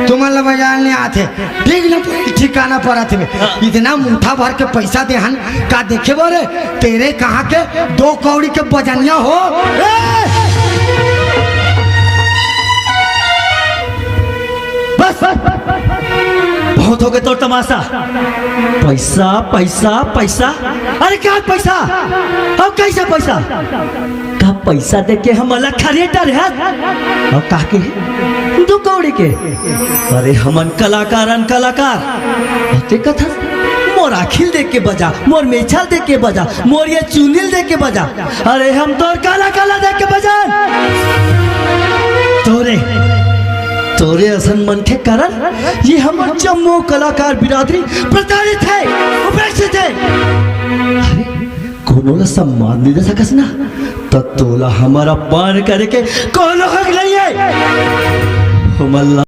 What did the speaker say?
तुम्हारा बाजार नहीं आते ठीक ना ठिकाना पर आते में इतना मुठा भर के पैसा दे हन का देखे बोरे तेरे कहाँ के 2 कौड़ी के बजनिया हो। बस बहुत हो गए तो तमाशा। पैसा पैसा पैसा, अरे क्या पैसा, अब कैसा पैसा का पैसा दे के हम अलग खरीदार है और का के 2 कौड़ी के। अरे हमन कलाकारन कलाकार होते कथा मोर आखिल देख के बजा, मोर मेछल देख के बजा, मोर ये चुनिल देख के बजा। अरे हम तो काला काला देख के बजा। तोरे असन मन के कारण ये हम जम्मू कलाकार बिरादरी प्रताड़ित है, उपेक्षित है। अरे कोनो ला सम्मान नहीं दे सकस ना तो तोला हमारा पान करे के कोनो हक नहीं है।